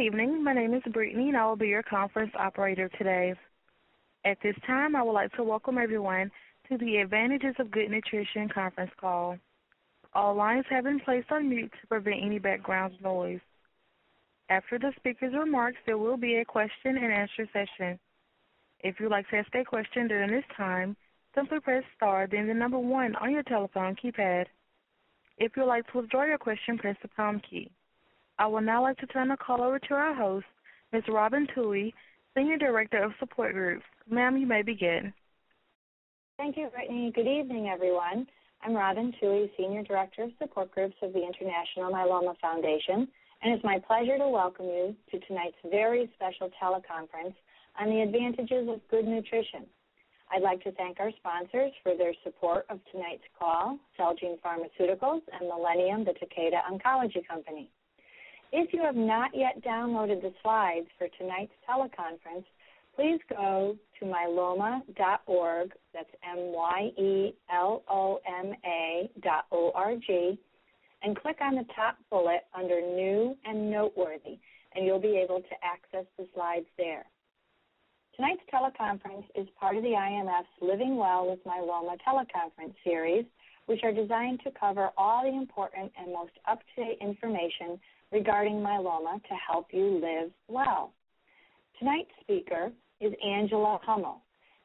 evening. My name is Brittany, and I will be your conference operator today. At this time, I would like to welcome everyone to the Advantages of Good Nutrition conference call. All lines have been placed on mute to prevent any background noise. After the speaker's remarks, there will be a question-and-answer session. If you'd like to ask a question during this time, simply press star, then the number 1 on your telephone keypad. If you'd like to withdraw your question, press the pound key. I would now like to turn the call over to our host, Ms. Robin Toohey, Senior Director of Support Groups. Ma'am, you may begin. Thank you, Brittany. Good evening, everyone. I'm Robin Toohey, Senior Director of Support Groups of the International Myeloma Foundation, and it's my pleasure to welcome you to tonight's very special teleconference on the advantages of good nutrition. I'd like to thank our sponsors for their support of tonight's call, Celgene Pharmaceuticals and Millennium, the Takeda Oncology Company. If you have not yet downloaded the slides for tonight's teleconference, please go to myeloma.org, that's myeloma.org, and click on the top bullet under New and Noteworthy, and you'll be able to access the slides there. Tonight's teleconference is part of the IMF's Living Well with Myeloma Teleconference Series, which are designed to cover all the important and most up-to-date information regarding myeloma to help you live well. Tonight's speaker is Angela Hummel.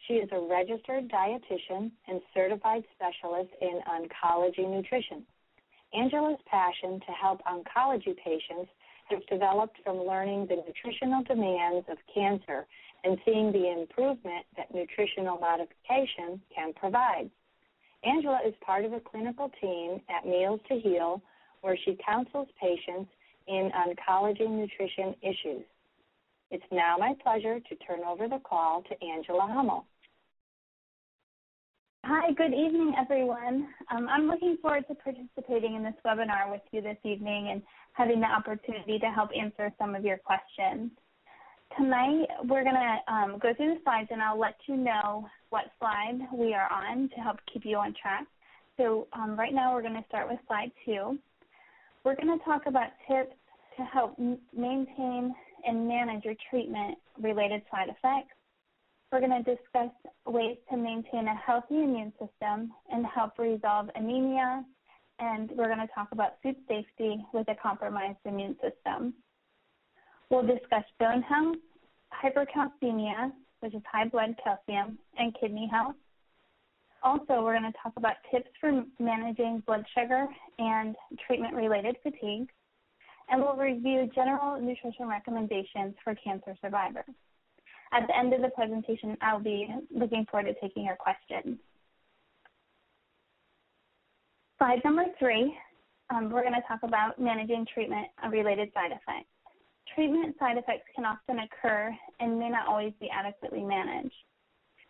She is a registered dietitian and certified specialist in oncology nutrition. Angela's passion to help oncology patients has developed from learning the nutritional demands of cancer and seeing the improvement that nutritional modification can provide. Angela is part of a clinical team at Meals to Heal, where she counsels patients in oncology nutrition issues. It's now my pleasure to turn over the call to Angela Hummel. Hi, good evening, everyone. I'm looking forward to participating in this webinar with you this evening and having the opportunity to help answer some of your questions. Tonight, we're going to go through the slides, and I'll let you know what slide we are on to help keep you on track. So right now, we're going to start with slide 2. We're going to talk about tips to help maintain and manage your treatment-related side effects. We're going to discuss ways to maintain a healthy immune system and help resolve anemia, and we're going to talk about food safety with a compromised immune system. We'll discuss bone health, hypercalcemia, which is high blood calcium, and kidney health. Also, we're going to talk about tips for managing blood sugar and treatment-related fatigue, and we'll review general nutrition recommendations for cancer survivors. At the end of the presentation, I'll be looking forward to taking your questions. Slide number 3, we're going to talk about managing treatment-related side effects. Treatment side effects can often occur and may not always be adequately managed.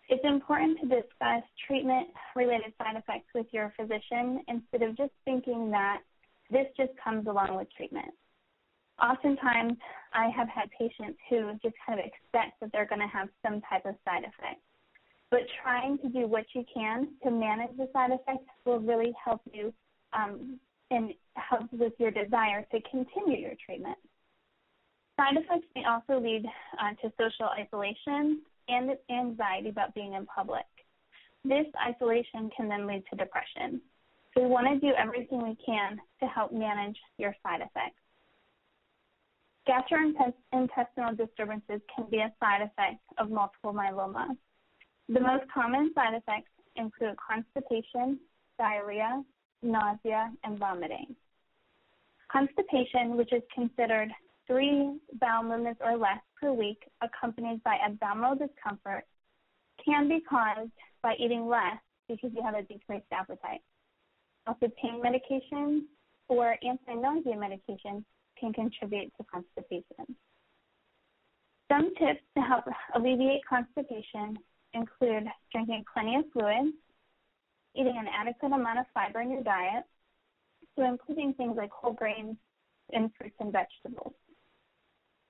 It's important to discuss treatment-related side effects with your physician instead of just thinking that this just comes along with treatment. Oftentimes, I have had patients who just kind of expect that they're going to have some type of side effect. But trying to do what you can to manage the side effects will really help you and help with your desire to continue your treatment. Side effects may also lead to social isolation and anxiety about being in public. This isolation can then lead to depression. So we want to do everything we can to help manage your side effects. Gastrointestinal disturbances can be a side effect of multiple myeloma. The most common side effects include constipation, diarrhea, nausea, and vomiting. Constipation, which is considered 3 bowel movements or less per week, accompanied by abdominal discomfort, can be caused by eating less because you have a decreased appetite. Also, pain medication or anti-nausea medication can contribute to constipation. Some tips to help alleviate constipation include drinking plenty of fluid, eating an adequate amount of fiber in your diet, so including things like whole grains and fruits and vegetables.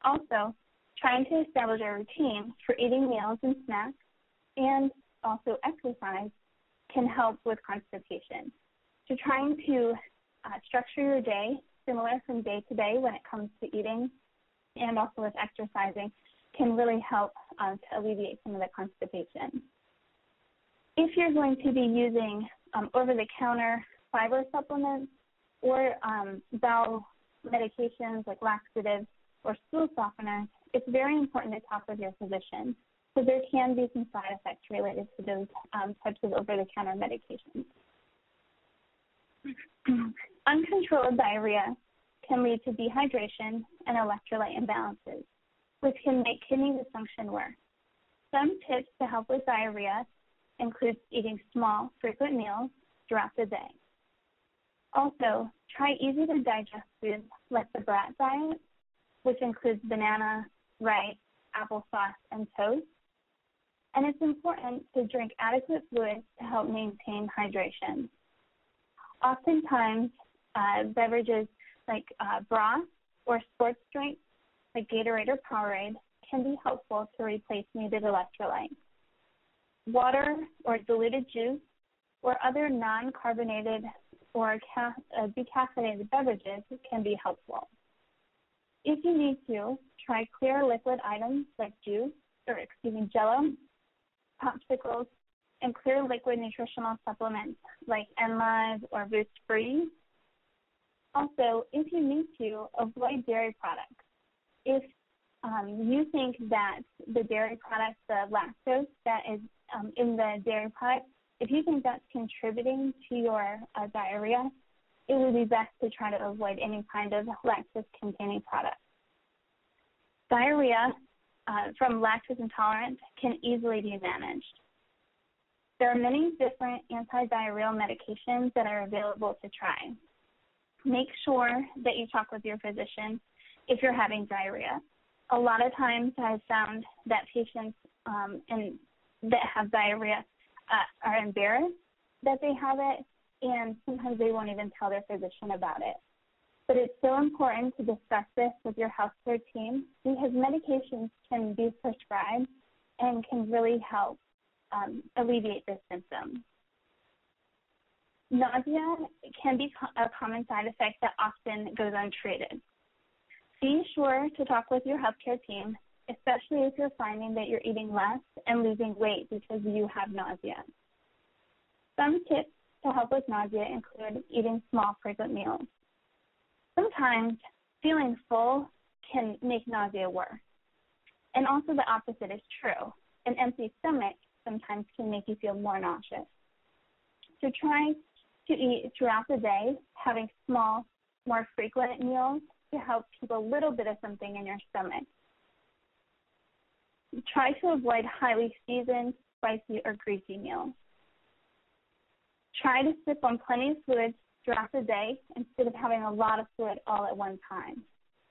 Also, trying to establish a routine for eating meals and snacks and also exercise can help with constipation. So trying to structure your day similar from day to day when it comes to eating and also with exercising can really help to alleviate some of the constipation. If you're going to be using over-the-counter fiber supplements or bowel medications like laxatives or stool softeners, it's very important to talk with your physician, because there can be some side effects related to those types of over-the-counter medications. Uncontrolled diarrhea can lead to dehydration and electrolyte imbalances, which can make kidney dysfunction worse. Some tips to help with diarrhea include eating small, frequent meals throughout the day. Also, try easy-to-digest foods like the brat diet, which includes banana, rice, applesauce, and toast. And it's important to drink adequate fluids to help maintain hydration. Oftentimes, beverages like broth or sports drinks like Gatorade or Powerade can be helpful to replace needed electrolytes. Water or diluted juice or other non-carbonated or decaffeinated beverages can be helpful. If you need to, try clear liquid items like juice, Jello, popsicles, and clear liquid nutritional supplements like Enlive or Boost Free. Also, if you need to, avoid dairy products. If you think that the dairy products, the lactose that is in the dairy product, if you think that's contributing to your diarrhea, it would be best to try to avoid any kind of lactose-containing product. Diarrhea from lactose intolerance can easily be managed. There are many different anti-diarrheal medications that are available to try. Make sure that you talk with your physician if you're having diarrhea. A lot of times I've found that patients that have diarrhea are embarrassed that they have it, and sometimes they won't even tell their physician about it. But it's so important to discuss this with your healthcare team, because medications can be prescribed and can really help alleviate this symptom. Nausea can be a common side effect that often goes untreated. Be sure to talk with your healthcare team, especially if you're finding that you're eating less and losing weight because you have nausea. Some tips to help with nausea include eating small, frequent meals. Sometimes feeling full can make nausea worse. And also the opposite is true. An empty stomach sometimes can make you feel more nauseous. So try to eat throughout the day, having small, more frequent meals to help keep a little bit of something in your stomach. Try to avoid highly seasoned, spicy, or greasy meals. Try to sip on plenty of fluids throughout the day instead of having a lot of fluid all at one time.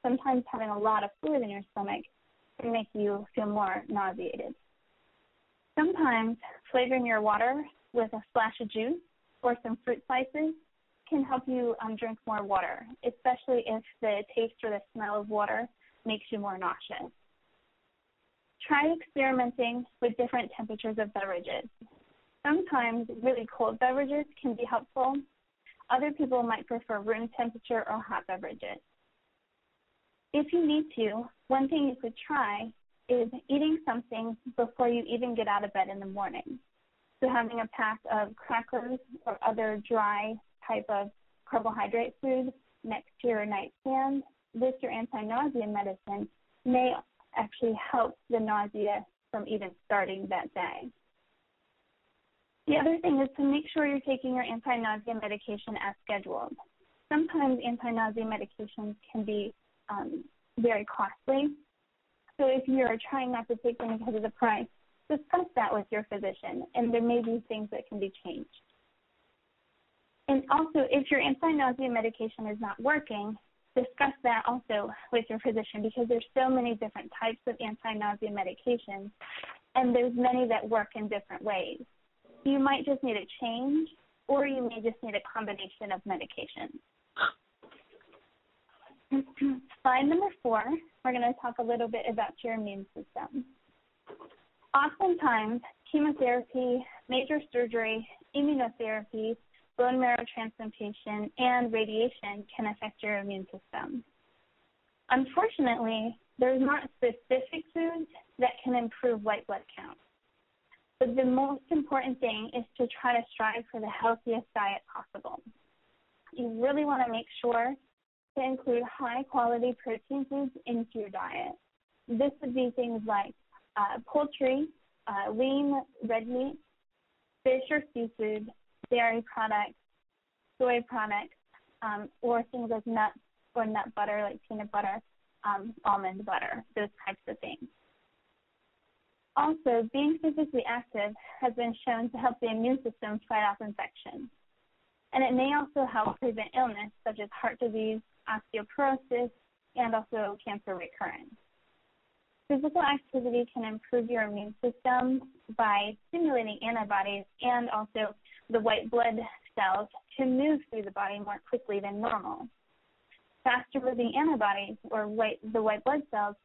Sometimes having a lot of fluid in your stomach can make you feel more nauseated. Sometimes flavoring your water with a splash of juice or some fruit slices can help you drink more water, especially if the taste or the smell of water makes you more nauseous. Try experimenting with different temperatures of beverages. Sometimes really cold beverages can be helpful. Other people might prefer room temperature or hot beverages. If you need to, one thing you could try is eating something before you even get out of bed in the morning. So having a pack of crackers or other dry type of carbohydrate food next to your nightstand with your anti-nausea medicine may actually help the nausea from even starting that day. The other thing is to make sure you're taking your anti-nausea medication as scheduled. Sometimes anti-nausea medications can be very costly. So if you're trying not to take them because of the price, discuss that with your physician, and there may be things that can be changed. And also, if your anti-nausea medication is not working, discuss that also with your physician, because there's so many different types of anti-nausea medications, and there's many that work in different ways. You might just need a change, or you may just need a combination of medications. Slide number 4, we're going to talk a little bit about your immune system. Oftentimes, chemotherapy, major surgery, immunotherapy, bone marrow transplantation, and radiation can affect your immune system. Unfortunately, there's not specific foods that can improve white blood count. But the most important thing is to try to strive for the healthiest diet possible. You really want to make sure to include high-quality protein foods into your diet. This would be things like poultry, lean red meat, fish or seafood, dairy products, soy products, or things like nuts or nut butter like peanut butter, almond butter, those types of things. Also, being physically active has been shown to help the immune system fight off infections. And it may also help prevent illness such as heart disease, osteoporosis, and also cancer recurrence. Physical activity can improve your immune system by stimulating antibodies and also the white blood cells to move through the body more quickly than normal. Faster moving antibodies, or the white blood cells,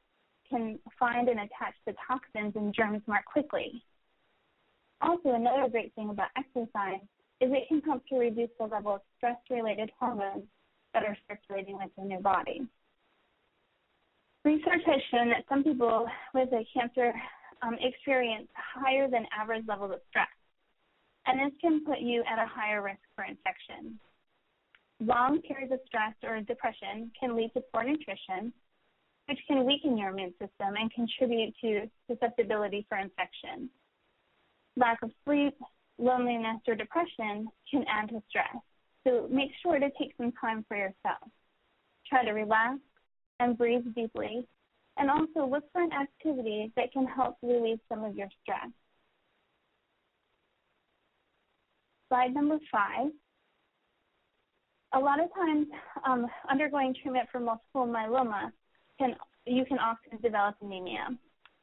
can find and attach to toxins and germs more quickly. Also, another great thing about exercise is it can help to reduce the level of stress-related hormones that are circulating within your body. Research has shown that some people with a cancer experience higher than average levels of stress, and this can put you at a higher risk for infection. Long periods of stress or depression can lead to poor nutrition, which can weaken your immune system and contribute to susceptibility for infection. Lack of sleep, loneliness, or depression can add to stress, so make sure to take some time for yourself. Try to relax and breathe deeply, and also look for an activity that can help relieve some of your stress. Slide number 5. A lot of times, undergoing treatment for multiple myeloma, you can often develop anemia.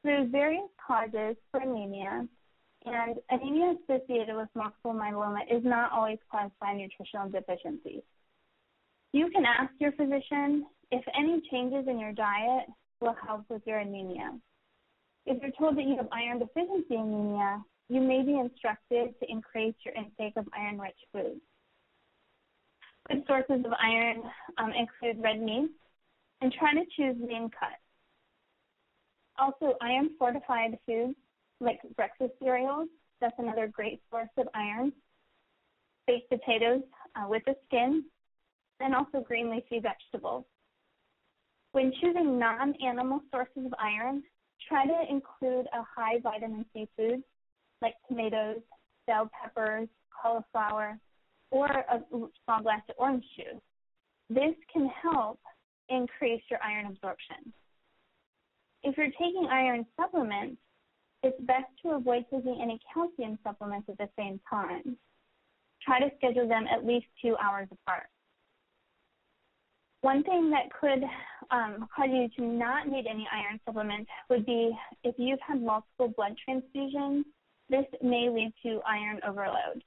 There's various causes for anemia, and anemia associated with multiple myeloma is not always caused by nutritional deficiencies. You can ask your physician if any changes in your diet will help with your anemia. If you're told that you have iron deficiency anemia, you may be instructed to increase your intake of iron-rich foods. Good sources of iron include red meat, and try to choose lean cuts. Also, iron-fortified foods like breakfast cereals, that's another great source of iron. Baked potatoes with the skin, and also green leafy vegetables. When choosing non-animal sources of iron, try to include a high vitamin C food like tomatoes, bell peppers, cauliflower, or a small glass of orange juice. This can help increase your iron absorption. If you're taking iron supplements, it's best to avoid taking any calcium supplements at the same time. Try to schedule them at least 2 hours apart. One thing that could cause you to not need any iron supplements would be if you've had multiple blood transfusions. This may lead to iron overload.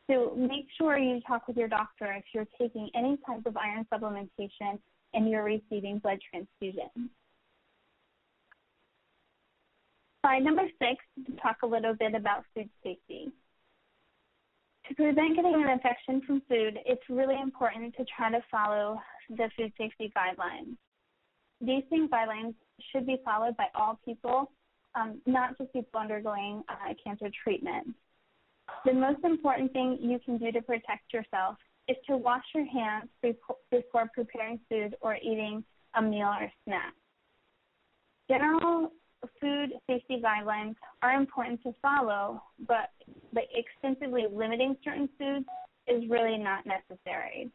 So make sure you talk with your doctor if you're taking any type of iron supplementation and you're receiving blood transfusions. Slide number 6, to talk a little bit about food safety. To prevent getting an infection from food, it's really important to try to follow the food safety guidelines. These same guidelines should be followed by all people, not just people undergoing cancer treatment. The most important thing you can do to protect yourself is to wash your hands before preparing food or eating a meal or snack. General food safety guidelines are important to follow, but extensively limiting certain foods is really not necessary.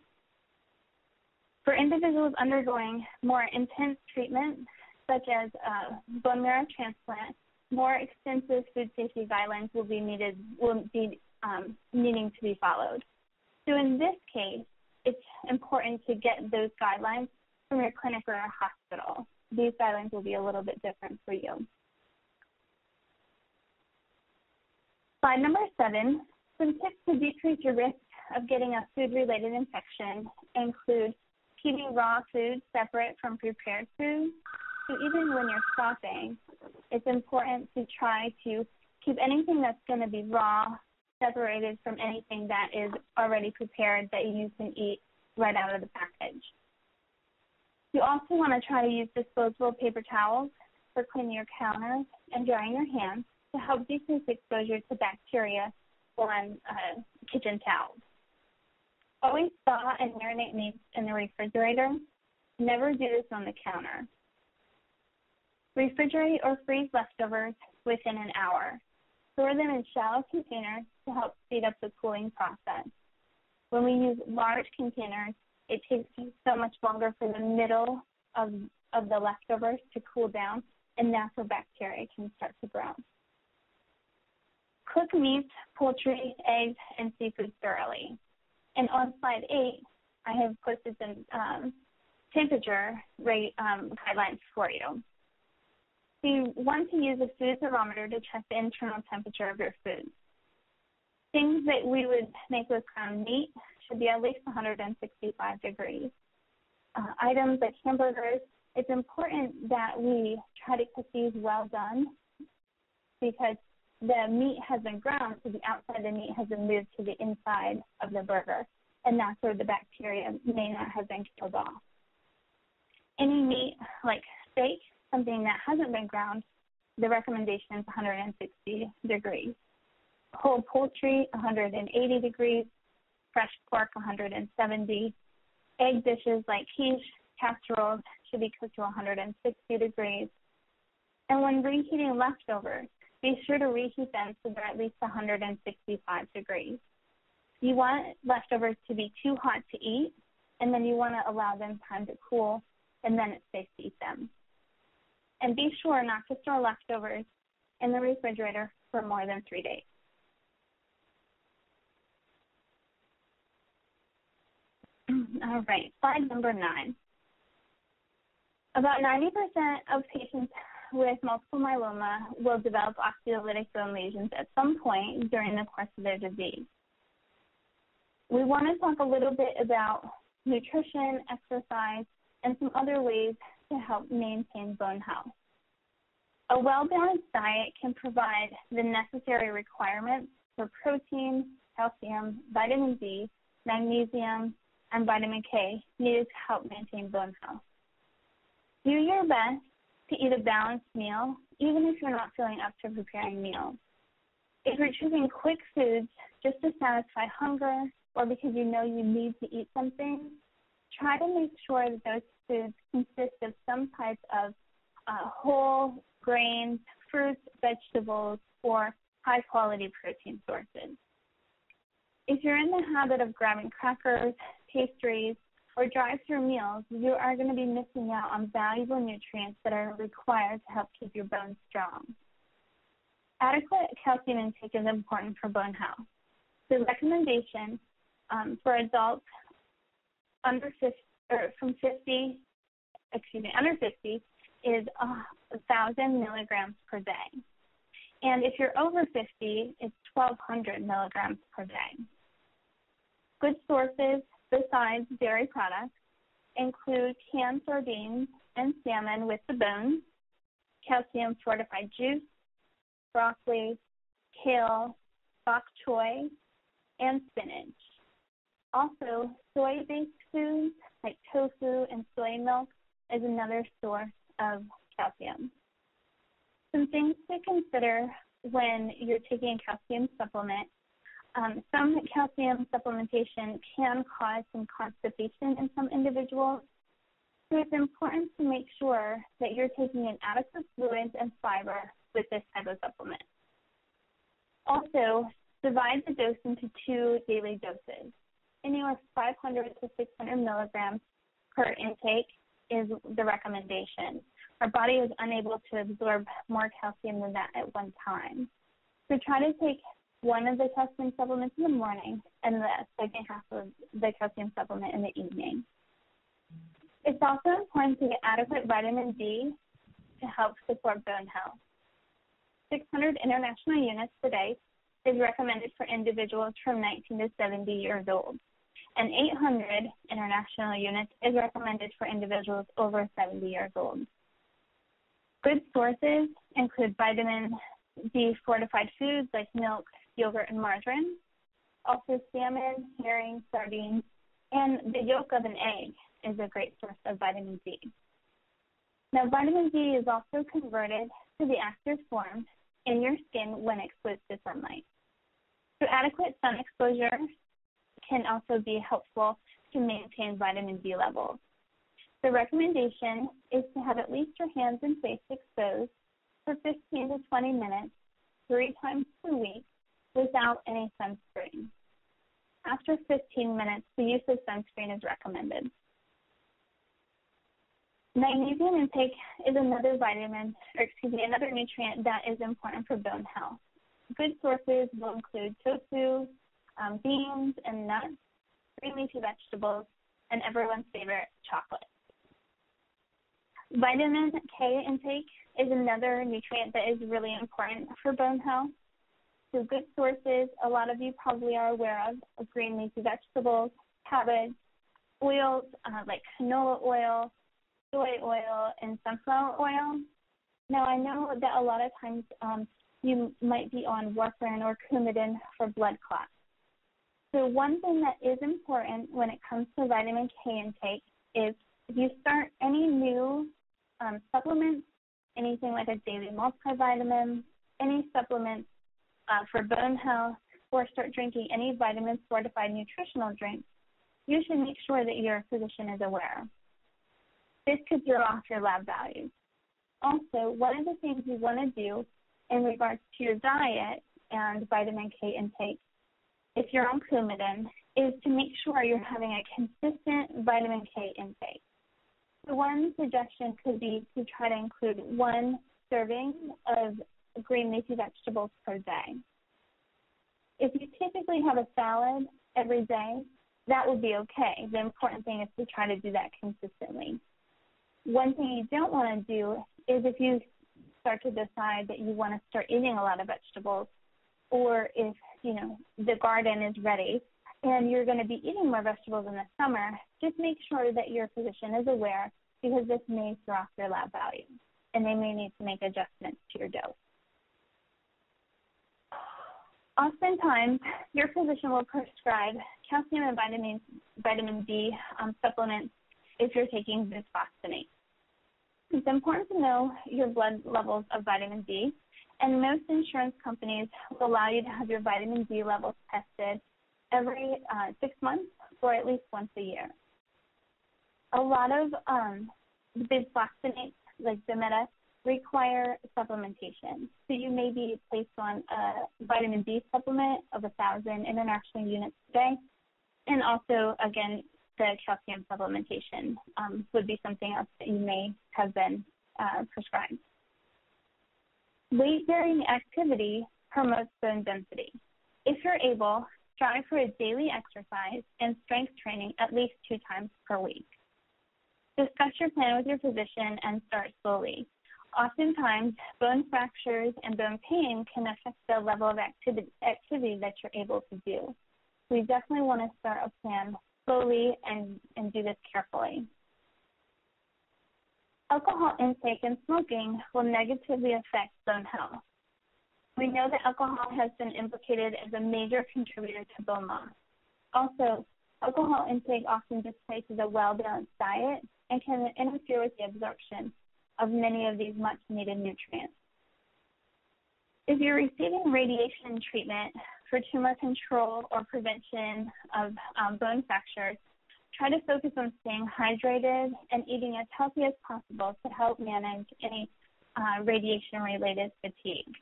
For individuals undergoing more intense treatment, such as bone marrow transplant, more extensive food safety guidelines will be needing to be followed. So in this case, it's important to get those guidelines from your clinic or your hospital. These guidelines will be a little bit different for you. Slide number 7, some tips to decrease your risk of getting a food-related infection include keeping raw foods separate from prepared foods. So even when you're stopping, it's important to try to keep anything that's going to be raw separated from anything that is already prepared that you can eat right out of the package. You also want to try to use disposable paper towels for cleaning your counters and drying your hands to help decrease exposure to bacteria on kitchen towels. Always thaw and marinate meats in the refrigerator. Never do this on the counter. Refrigerate or freeze leftovers within an hour. Store them in shallow containers to help speed up the cooling process. When we use large containers, it takes so much longer for the middle of the leftovers to cool down, and that's where bacteria can start to grow. Cook meat, poultry, eggs, and seafood thoroughly. And on slide 8, I have posted some temperature rate guidelines for you. So you want to use a food thermometer to check the internal temperature of your food. Things that we would make with ground meat should be at least 165 degrees. Items like hamburgers, it's important that we try to cook these well done because the meat has been ground, so the outside of the meat has been moved to the inside of the burger, and that's where the bacteria may not have been killed off. Any meat like steak, something that hasn't been ground, the recommendation is 160 degrees. Whole poultry, 180 degrees. Fresh pork, 170. Egg dishes like quiche, casseroles should be cooked to 160 degrees. And when reheating leftovers, be sure to reheat them so they're at least 165 degrees. You want leftovers to be too hot to eat, and then you want to allow them time to cool, and then it's safe to eat them. And be sure not to store leftovers in the refrigerator for more than 3 days. All right, slide number 9. About 90% of patients with multiple myeloma will develop osteolytic bone lesions at some point during the course of their disease. We want to talk a little bit about nutrition, exercise, and some other ways to help maintain bone health. A well-balanced diet can provide the necessary requirements for protein, calcium, vitamin D, magnesium, and vitamin K needed to help maintain bone health. Do your best to eat a balanced meal, even if you're not feeling up to preparing meals. If you're choosing quick foods just to satisfy hunger or because you know you need to eat something, try to make sure that those foods consist of some type of whole grains, fruits, vegetables, or high-quality protein sources. If you're in the habit of grabbing crackers, pastries, or drive-through meals, you are going to be missing out on valuable nutrients that are required to help keep your bones strong. Adequate calcium intake is important for bone health. The recommendation for adults under 50 is 1,000 milligrams per day. And if you're over 50, it's 1,200 milligrams per day. Good sources besides dairy products include canned sardines and salmon with the bones, calcium-fortified juice, broccoli, kale, bok choy, and spinach. Also, soy-based foods like tofu and soy milk is another source of calcium. Some things to consider when you're taking a calcium supplement. Some calcium supplementation can cause some constipation in some individuals, so it's important to make sure that you're taking in adequate fluids and fiber with this type of supplement. Also, divide the dose into 2 daily doses. Anywhere 500 to 600 milligrams per intake is the recommendation. Our body is unable to absorb more calcium than that at one time. So try to take one of the calcium supplements in the morning and the second half of the calcium supplement in the evening. It's also important to get adequate vitamin D to help support bone health. 600 international units per day is recommended for individuals from 19 to 70 years old, and 800 international units is recommended for individuals over 70 years old. Good sources include vitamin D fortified foods like milk, yogurt, and margarine, also salmon, herring, sardines, and the yolk of an egg is a great source of vitamin D. Now, vitamin D is also converted to the active form in your skin when exposed to sunlight. So adequate sun exposure can also be helpful to maintain vitamin D levels. The recommendation is to have at least your hands and face exposed for 15 to 20 minutes 3 times per week without any sunscreen. After 15 minutes, the use of sunscreen is recommended. Magnesium intake is another another nutrient that is important for bone health. Good sources will include tofu, beans and nuts, green leafy vegetables, and everyone's favorite, chocolate. Vitamin K intake is another nutrient that is really important for bone health. So good sources, a lot of you probably are aware of green leafy vegetables, cabbage, oils like canola oil, soy oil, and sunflower oil. Now, I know that a lot of times you might be on warfarin or Coumadin for blood clots. So one thing that is important when it comes to vitamin K intake is if you start any new supplements, anything like a daily multivitamin, any supplements for bone health, or start drinking any vitamin-fortified nutritional drinks, you should make sure that your physician is aware. This could throw off your lab values. Also, one of the things you want to do in regards to your diet and vitamin K intake, if you're on Coumadin, is to make sure you're having a consistent vitamin K intake. So one suggestion could be to try to include 1 serving of green leafy vegetables per day. If you typically have a salad every day, that would be okay. The important thing is to try to do that consistently. One thing you don't want to do is if you start to decide that you want to start eating a lot of vegetables, or if, the garden is ready and you're going to be eating more vegetables in the summer, just make sure that your physician is aware, because this may throw off your lab value and they may need to make adjustments to your dose. Oftentimes, your physician will prescribe calcium and vitamin D supplements if you're taking bisphosphonate. It's important to know your blood levels of vitamin D, and most insurance companies will allow you to have your vitamin D levels tested every 6 months or at least once a year. A lot of bisphosphonates, like Zometa, require supplementation. So you may be placed on a vitamin D supplement of 1,000 international units a day, and also, again, the calcium supplementation would be something else that you may have been prescribed. Weight-bearing activity promotes bone density. If you're able, strive for a daily exercise and strength training at least 2 times per week. Discuss your plan with your physician and start slowly. Oftentimes, bone fractures and bone pain can affect the level of activity that you're able to do. We definitely want to start a plan slowly and do this carefully. Alcohol intake and smoking will negatively affect bone health. We know that alcohol has been implicated as a major contributor to bone loss. Also, alcohol intake often displaces a well-balanced diet and can interfere with the absorption of many of these much-needed nutrients. If you're receiving radiation treatment for tumor control or prevention of bone fractures, try to focus on staying hydrated and eating as healthy as possible to help manage any radiation-related fatigue.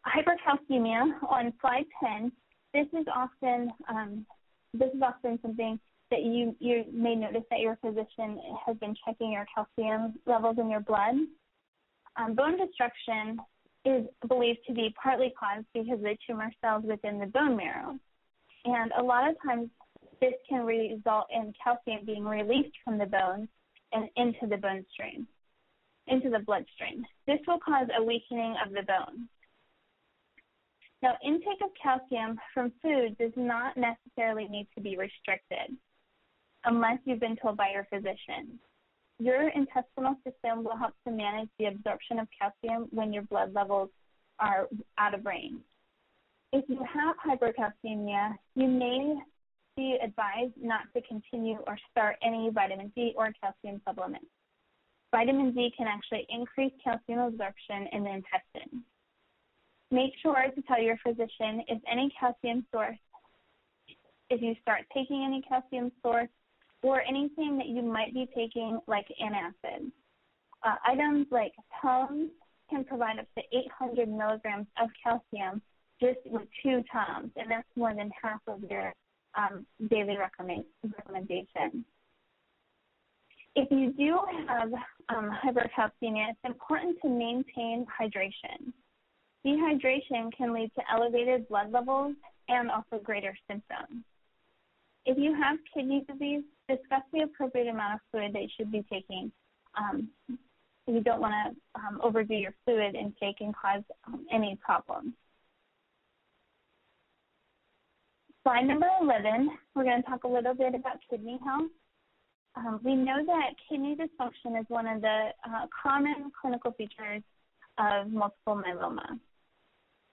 Hypercalcemia on slide 10. This is often something that you may notice that your physician has been checking your calcium levels in your blood. Bone destruction is believed to be partly caused because of the tumor cells within the bone marrow. And a lot of times this can result in calcium being released from the bone and into the bloodstream. This will cause a weakening of the bone. Now, intake of calcium from food does not necessarily need to be restricted unless you've been told by your physician. Your intestinal system will help to manage the absorption of calcium when your blood levels are out of range. If you have hypercalcemia, you may be advised not to continue or start any vitamin D or calcium supplements. Vitamin D can actually increase calcium absorption in the intestine. Make sure to tell your physician if any calcium source, if you start taking any calcium source, or anything that you might be taking like antacids. Items like Tums can provide up to 800 milligrams of calcium just with 2 Tums, and that's more than half of your daily recommendation. If you do have hypercalcemia, it's important to maintain hydration. Dehydration can lead to elevated blood levels and also greater symptoms. If you have kidney disease, discuss the appropriate amount of fluid that you should be taking. You don't want to overdo your fluid intake and cause any problems. Slide number 11, we're going to talk a little bit about kidney health. We know that kidney dysfunction is one of the common clinical features of multiple myeloma.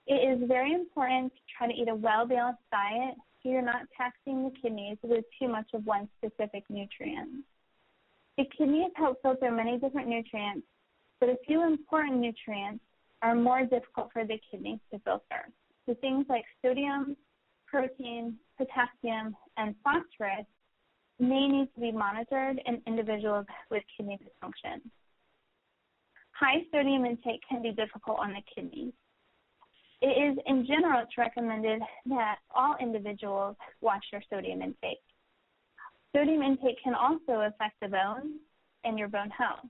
It is very important to try to eat a well-balanced diet so you're not taxing the kidneys with too much of one specific nutrient. The kidneys help filter many different nutrients, but a few important nutrients are more difficult for the kidneys to filter. So things like sodium, protein, potassium, and phosphorus may need to be monitored in individuals with kidney dysfunction. High sodium intake can be difficult on the kidneys. It is, in general, it's recommended that all individuals watch their sodium intake. Sodium intake can also affect the bones and your bone health.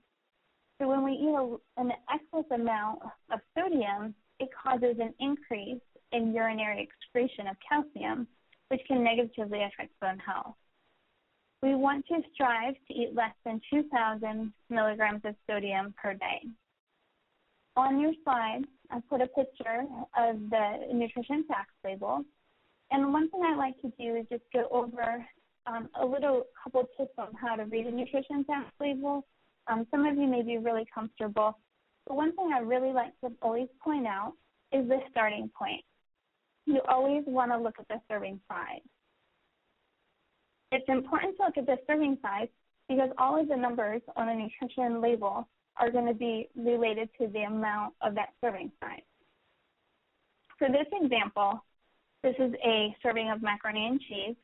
So when we eat an excess amount of sodium, it causes an increase in urinary excretion of calcium, which can negatively affect bone health. We want to strive to eat less than 2,000 milligrams of sodium per day. On your slide, I put a picture of the nutrition facts label. And one thing I like to do is just go over couple tips on how to read a nutrition facts label. Some of you may be really comfortable. But one thing I really like to always point out is the starting point. You always want to look at the serving size. It's important to look at the serving size because all of the numbers on a nutrition label are going to be related to the amount of that serving size. For this example, this is a serving of macaroni and cheese,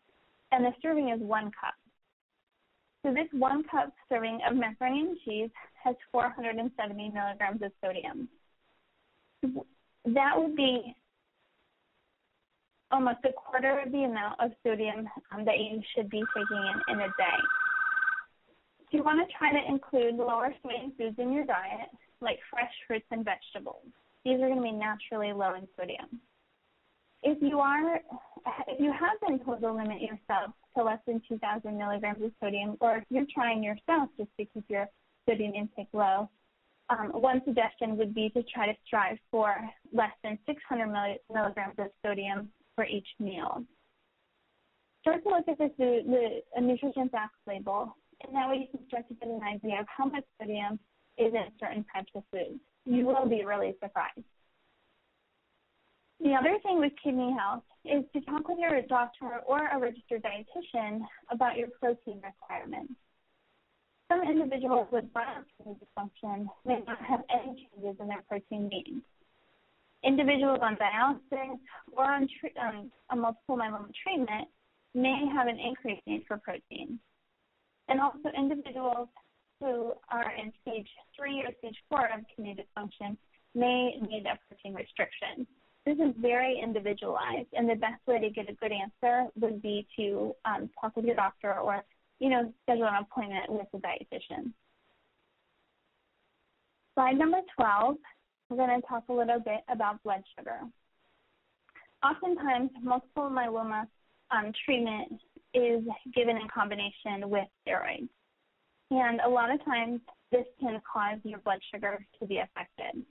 and the serving is 1 cup. So this 1 cup serving of macaroni and cheese has 470 milligrams of sodium. That would be almost a quarter of the amount of sodium that you should be taking in a day. You want to try to include lower sodium foods in your diet, like fresh fruits and vegetables. These are going to be naturally low in sodium. If you have been told to limit yourself to less than 2,000 milligrams of sodium, or if you're trying yourself just to keep your sodium intake low, one suggestion would be to try to strive for less than 600 milligrams of sodium for each meal. Start to look at the nutrition facts label, and that way you can start to get an idea of how much sodium is in certain types of foods. You will be really surprised. The other thing with kidney health is to talk with your doctor or a registered dietitian about your protein requirements. Some individuals with chronic kidney dysfunction may not have any changes in their protein needs. Individuals on dialysis or on a multiple myeloma treatment may have an increased need for protein. And also individuals who are in stage 3 or stage 4 of kidney dysfunction may need a protein restriction. This is very individualized, and the best way to get a good answer would be to talk with your doctor or, schedule an appointment with a dietitian. Slide number 12, we're going to talk a little bit about blood sugar. Oftentimes, multiple myeloma treatment is given in combination with steroids. And a lot of times, this can cause your blood sugar to be affected.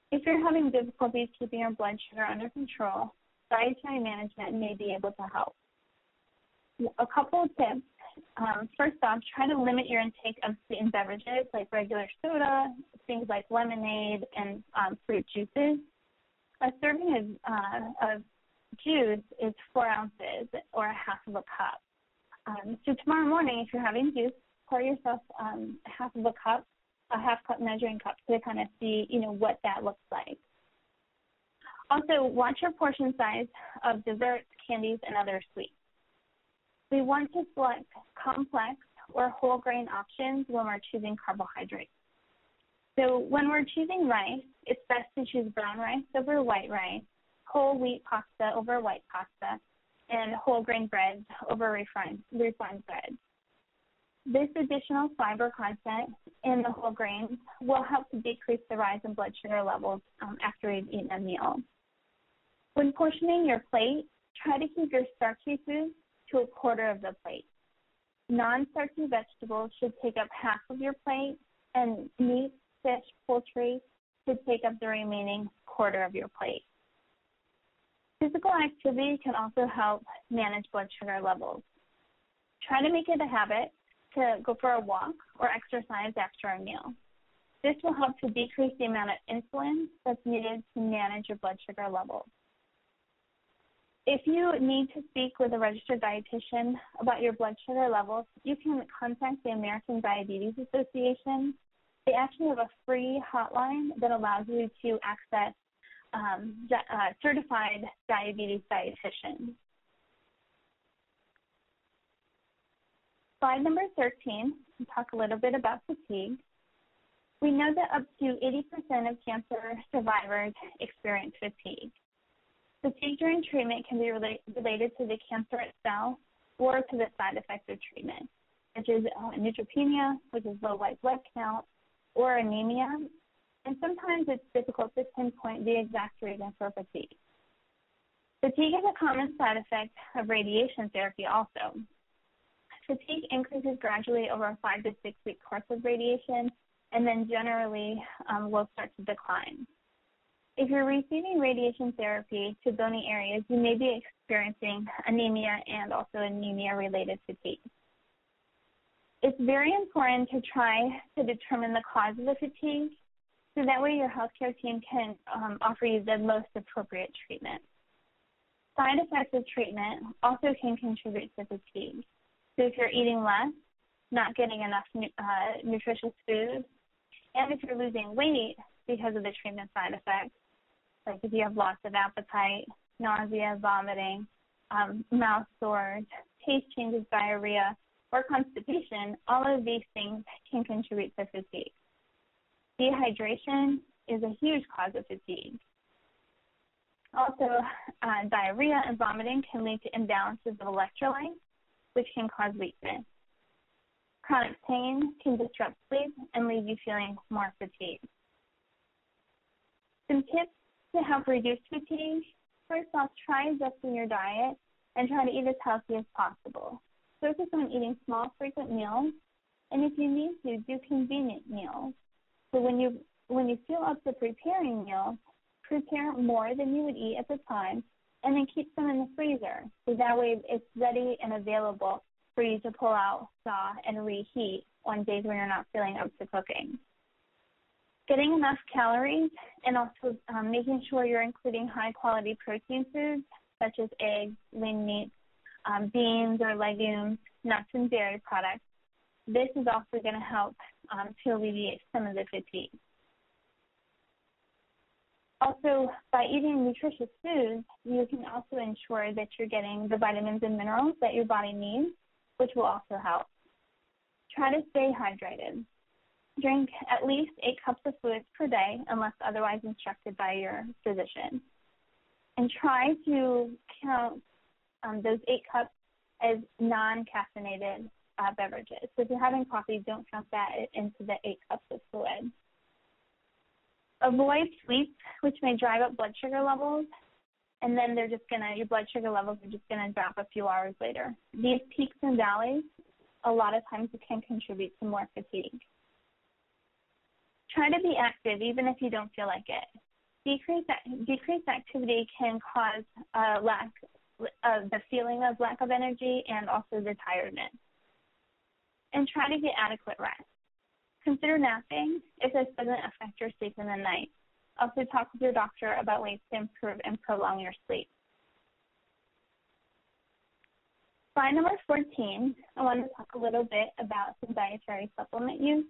If you're having difficulties keeping your blood sugar under control, dietary management may be able to help. A couple of tips. First off, try to limit your intake of sweetened beverages like regular soda, things like lemonade, and fruit juices. A serving of juice is 4 ounces or a half of a cup. So tomorrow morning, if you're having juice, pour yourself half of a cup, a half cup measuring cup to kind of see, what that looks like. Also, watch your portion size of desserts, candies, and other sweets. We want to select complex or whole grain options when we're choosing carbohydrates. So when we're choosing rice, it's best to choose brown rice over white rice, whole wheat pasta over white pasta, and whole grain breads over refined bread. This additional fiber content in the whole grains will help to decrease the rise in blood sugar levels after you've eaten a meal. When portioning your plate, try to keep your starchy foods to a quarter of the plate. Non-starchy vegetables should take up half of your plate, and meat, fish, poultry should take up the remaining quarter of your plate. Physical activity can also help manage blood sugar levels. Try to make it a habit to go for a walk or exercise after a meal. This will help to decrease the amount of insulin that's needed to manage your blood sugar levels. If you need to speak with a registered dietitian about your blood sugar levels, you can contact the American Diabetes Association. They actually have a free hotline that allows you to access certified diabetes dietitians. Slide number 13, we'll talk a little bit about fatigue. We know that up to 80% of cancer survivors experience fatigue. Fatigue during treatment can be related to the cancer itself or to the side effects of treatment, such as neutropenia, which is low white blood count, or anemia, and sometimes it's difficult to pinpoint the exact reason for fatigue. Fatigue is a common side effect of radiation therapy also. Fatigue increases gradually over a 5 to 6 week course of radiation, and then generally will start to decline. If you're receiving radiation therapy to bony areas, you may be experiencing anemia and also anemia-related fatigue. It's very important to try to determine the cause of the fatigue, so that way your healthcare team can offer you the most appropriate treatment. Side effects of treatment also can contribute to fatigue. So if you're eating less, not getting enough nutritious food, and if you're losing weight because of the treatment side effects, like if you have loss of appetite, nausea, vomiting, mouth sores, taste changes, diarrhea, or constipation, all of these things can contribute to fatigue. Dehydration is a huge cause of fatigue. Also, diarrhea and vomiting can lead to imbalances of electrolytes, which can cause weakness. Chronic pain can disrupt sleep and leave you feeling more fatigued. Some tips to help reduce fatigue: first off, try adjusting your diet and try to eat as healthy as possible. Focus on eating small, frequent meals, and if you need to, do convenient meals. So when you feel up to preparing meals, prepare more than you would eat at the time, and then keep some in the freezer. So that way it's ready and available for you to pull out, thaw, and reheat on days when you're not feeling up to cooking. Getting enough calories and also making sure you're including high-quality protein foods such as eggs, lean meats, beans or legumes, nuts and dairy products. This is also going to help to alleviate some of the fatigue. Also, by eating nutritious foods, you can also ensure that you're getting the vitamins and minerals that your body needs, which will also help. Try to stay hydrated. Drink at least 8 cups of fluids per day unless otherwise instructed by your physician. And try to count those 8 cups as non-caffeinated beverages. So if you're having coffee, don't count that into the 8 cups of fluid. Avoid sweets, which may drive up blood sugar levels, and then your blood sugar levels are just gonna drop a few hours later. These peaks and valleys, a lot of times it can contribute to more fatigue. Try to be active even if you don't feel like it. Decreased activity can cause the feeling of lack of energy and also the tiredness. And try to get adequate rest. Consider napping if this doesn't affect your sleep in the night. Also talk with your doctor about ways to improve and prolong your sleep. Slide number 14, I want to talk a little bit about some dietary supplement use.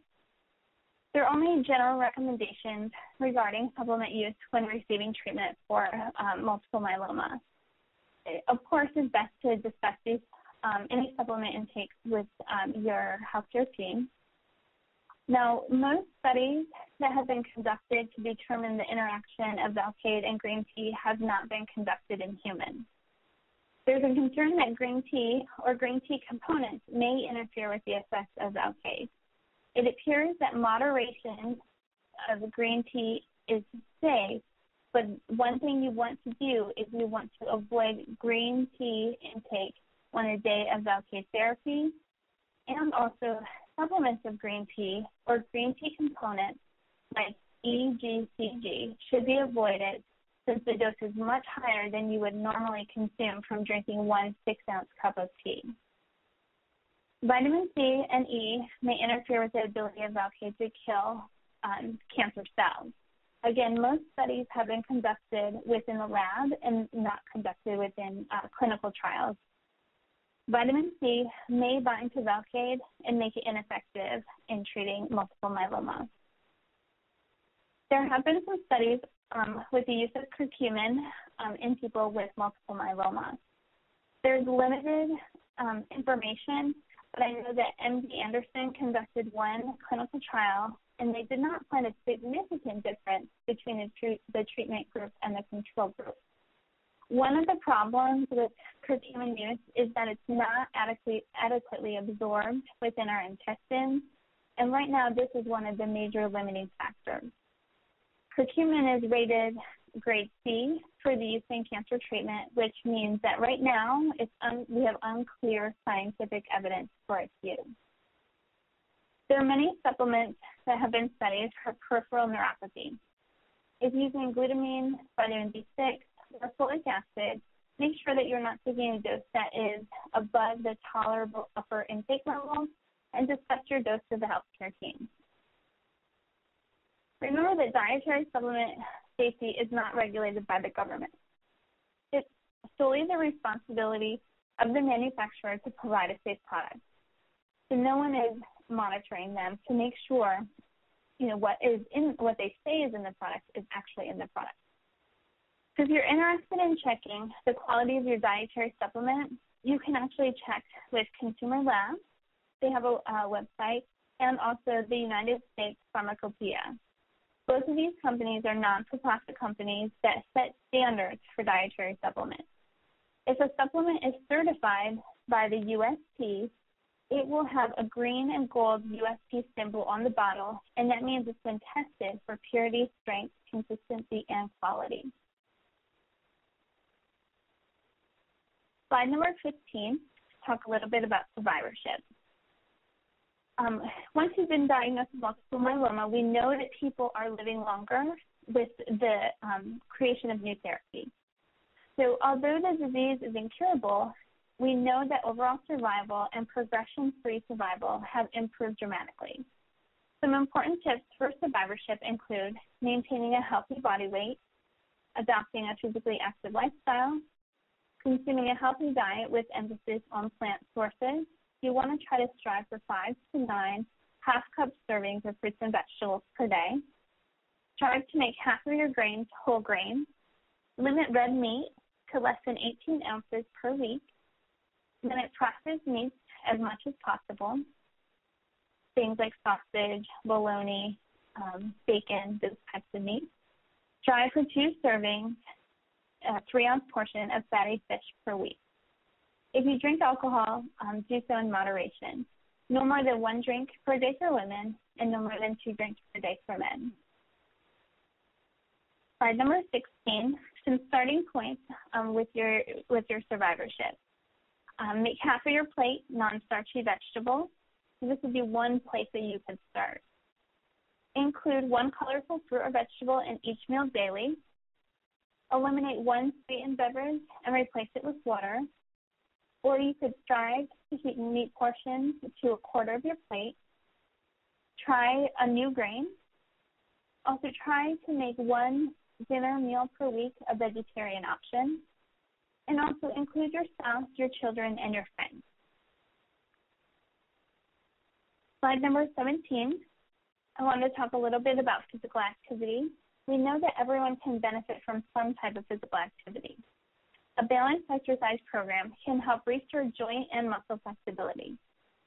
There are only general recommendations regarding supplement use when receiving treatment for multiple myeloma. Of course, it's best to discuss these, any supplement intakes with your healthcare team. Now, most studies that have been conducted to determine the interaction of Velcade and green tea have not been conducted in humans. There's a concern that green tea or green tea components may interfere with the effects of Velcade. It appears that moderation of green tea is safe, but one thing you want to do is you want to avoid green tea intake on a day of Velcade therapy, and also supplements of green tea or green tea components like EGCG should be avoided since the dose is much higher than you would normally consume from drinking 1 6-ounce cup of tea. Vitamin C and E may interfere with the ability of Velcade to kill cancer cells. Again, most studies have been conducted within the lab and not conducted within clinical trials. Vitamin C may bind to Velcade and make it ineffective in treating multiple myeloma. There have been some studies with the use of curcumin in people with multiple myeloma. There's limited information, but I know that MD Anderson conducted one clinical trial, and they did not find a significant difference between the treatment group and the control group. One of the problems with curcumin use is that it's not adequately absorbed within our intestines, and right now this is one of the major limiting factors. Curcumin is rated grade C for the use in cancer treatment, which means that right now we have unclear scientific evidence for its use. There are many supplements that have been studied for peripheral neuropathy. If using glutamine, vitamin B6, or folic acid, make sure that you're not taking a dose that is above the tolerable upper intake level, and discuss your dose with the healthcare team. Remember that dietary supplement safety is not regulated by the government. It's solely the responsibility of the manufacturer to provide a safe product. So no one is monitoring them to make sure, what they say is in the product is actually in the product. So if you're interested in checking the quality of your dietary supplement, you can actually check with Consumer Labs. They have a website, and also the United States Pharmacopoeia. Both of these companies are non-for-profit companies that set standards for dietary supplements. If a supplement is certified by the USP, it will have a green and gold USP symbol on the bottle, and that means it's been tested for purity, strength, consistency, and quality. Slide number 15, talk a little bit about survivorship. Once you've been diagnosed with multiple myeloma, we know that people are living longer with the creation of new therapy. So although the disease is incurable, we know that overall survival and progression-free survival have improved dramatically. Some important tips for survivorship include maintaining a healthy body weight, adopting a physically active lifestyle, consuming a healthy diet with emphasis on plant sources. You want to try to strive for 5 to 9 half-cup servings of fruits and vegetables per day. Strive to make half of your grains whole grains. Limit red meat to less than 18 ounces per week. Limit processed meats as much as possible. Things like sausage, bologna, bacon, those types of meats. Strive for 2 servings, a 3-ounce portion of fatty fish per week. If you drink alcohol, do so in moderation. No more than 1 drink per day for women, and no more than 2 drinks per day for men. Slide number 16, some starting points with your survivorship. Make half of your plate non-starchy vegetables. So this would be one place that you could start. Include 1 colorful fruit or vegetable in each meal daily. Eliminate 1 sweetened beverage and replace it with water. Or you could strive to keep meat portions to a quarter of your plate. Try a new grain. Also try to make 1 dinner meal per week a vegetarian option. and also include your spouse, your children, and your friends. Slide number 17, I want to talk a little bit about physical activity. We know that everyone can benefit from some type of physical activity. A balanced exercise program can help restore joint and muscle flexibility.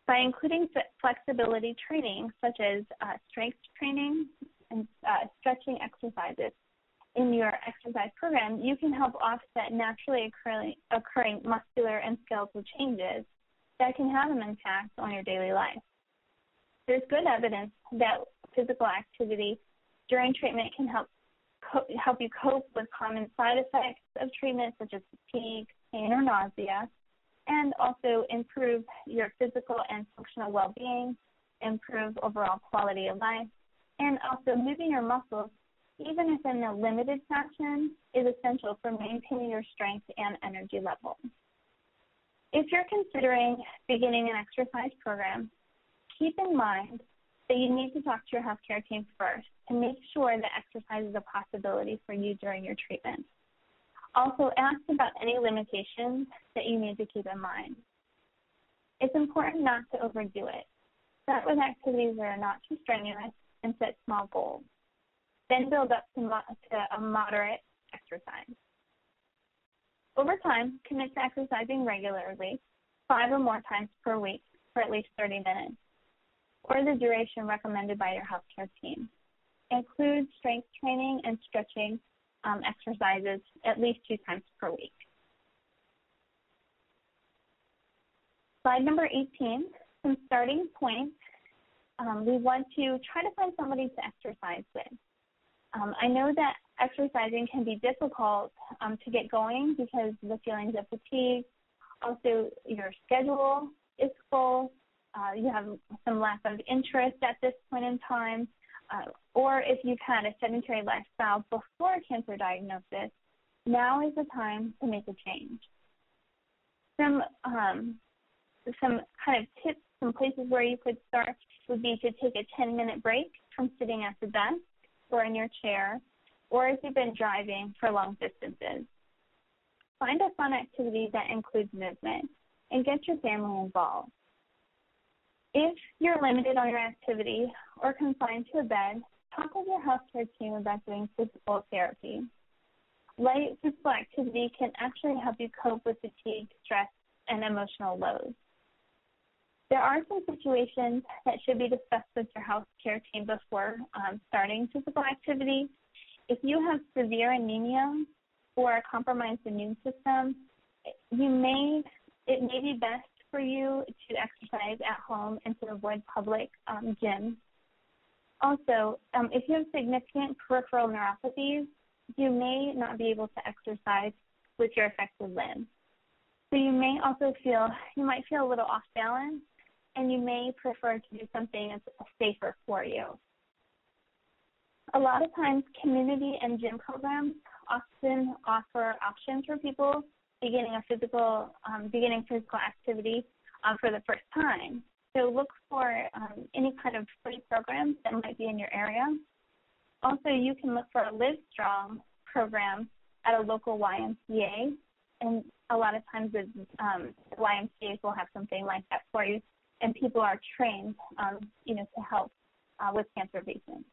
By including flexibility training, such as strength training and stretching exercises in your exercise program, you can help offset naturally occurring muscular and skeletal changes that can have an impact on your daily life. There's good evidence that physical activity during treatment can help you cope with common side effects of treatment, such as fatigue, pain, or nausea, and also improve your physical and functional well-being, improve overall quality of life, and also moving your muscles, even if in a limited fashion, is essential for maintaining your strength and energy level. If you're considering beginning an exercise program, keep in mind that you need to talk to your healthcare team first and make sure that exercise is a possibility for you during your treatment. Also, ask about any limitations that you need to keep in mind. It's important not to overdo it. Start with activities that are not too strenuous and set small goals. Then build up to a moderate exercise. Over time, commit to exercising regularly, 5 or more times per week for at least 30 minutes, or the duration recommended by your healthcare team. Include strength training and stretching exercises at least 2 times per week. Slide number 18, some starting points. We want to try to find somebody to exercise with. I know that exercising can be difficult to get going because of the feelings of fatigue. Also, your schedule is full. You have some lack of interest at this point in time. Or if you've had a sedentary lifestyle before a cancer diagnosis, now is the time to make a change. Some kind of tips, some places where you could start would be to take a 10-minute break from sitting at the desk or in your chair, or if you've been driving for long distances. Find a fun activity that includes movement and get your family involved. If you're limited on your activity or confined to a bed, talk with your healthcare team about doing physical therapy. Light physical activity can actually help you cope with fatigue, stress, and emotional loads. There are some situations that should be discussed with your healthcare team before starting physical activity. If you have severe anemia or a compromised immune system, it may be best for you to exercise at home and to avoid public gyms. Also, if you have significant peripheral neuropathies, you may not be able to exercise with your affected limbs. So you might feel a little off balance, and you may prefer to do something that's safer for you. A lot of times, community and gym programs often offer options for people beginning physical activity for the first time. So look for any kind of free programs that might be in your area. Also, you can look for a Live Strong program at a local YMCA, and a lot of times the YMCAs will have something like that for you, and people are trained, to help with cancer patients.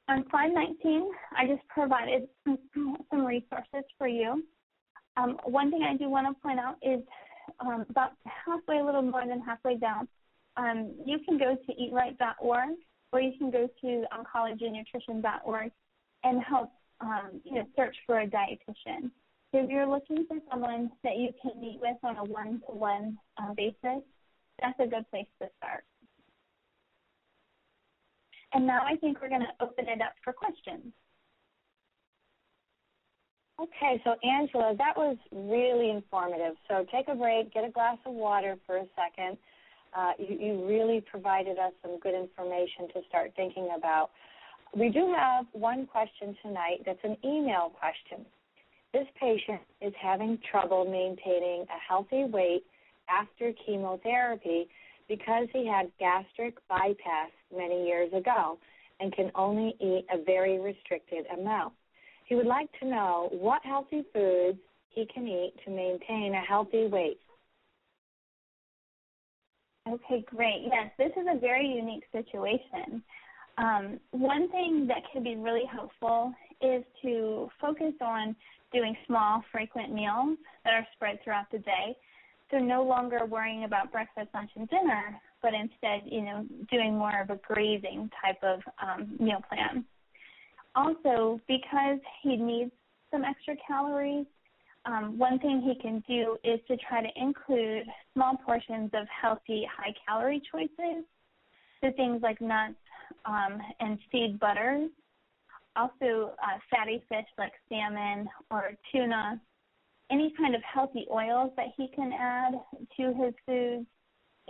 On slide 19, I just provided some resources for you. One thing I do want to point out is about halfway, a little more than halfway down, you can go to eatright.org, or you can go to oncologynutrition.org and help search for a dietitian. So if you're looking for someone that you can meet with on a one-to-one basis, that's a good place to start. And now I think we're going to open it up for questions. Okay, so Angela, that was really informative. So take a break, get a glass of water for a second. You really provided us some good information to start thinking about. We do have one question tonight that's an email question. This patient is having trouble maintaining a healthy weight after chemotherapy because he had gastric bypass many years ago and can only eat a very restricted amount. He would like to know what healthy foods he can eat to maintain a healthy weight. Okay, great. Yes, this is a very unique situation. One thing that can be really helpful is to focus on doing small, frequent meals that are spread throughout the day. So no longer worrying about breakfast, lunch, and dinner, but instead, doing more of a grazing type of meal plan. Also, because he needs some extra calories, one thing he can do is to try to include small portions of healthy, high-calorie choices, so things like nuts and seed butters, also fatty fish like salmon or tuna, any kind of healthy oils that he can add to his foods,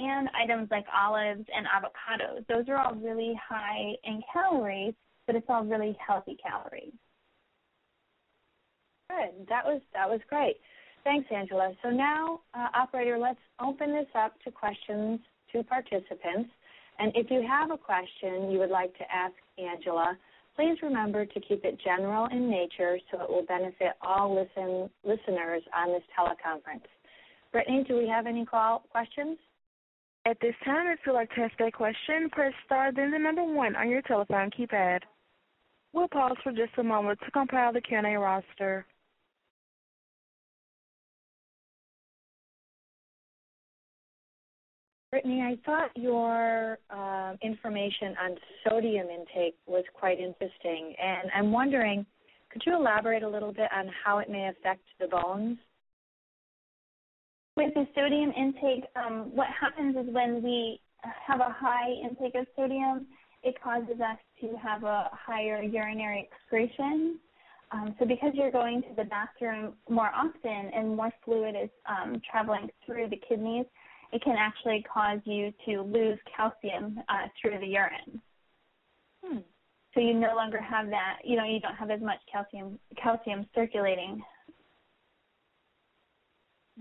and items like olives and avocados. Those are all really high in calories, but it's all really healthy calories. Good. That was great. Thanks, Angela. So now, operator, let's open this up to questions to participants. And if you have a question you would like to ask Angela, please remember to keep it general in nature so it will benefit all listeners on this teleconference. Brittany, do we have any questions? At this time, if you'd like to ask a question, press star, then the number 1 on your telephone keypad. We'll pause for just a moment to compile the Q&A roster. Brittany, I thought your information on sodium intake was quite interesting, and I'm wondering, could you elaborate a little bit on how it may affect the bones? With the sodium intake, what happens is when we have a high intake of sodium, it causes us to have a higher urinary excretion. So because you're going to the bathroom more often and more fluid is traveling through the kidneys, it can actually cause you to lose calcium through the urine. So you no longer have that, you don't have as much calcium circulating.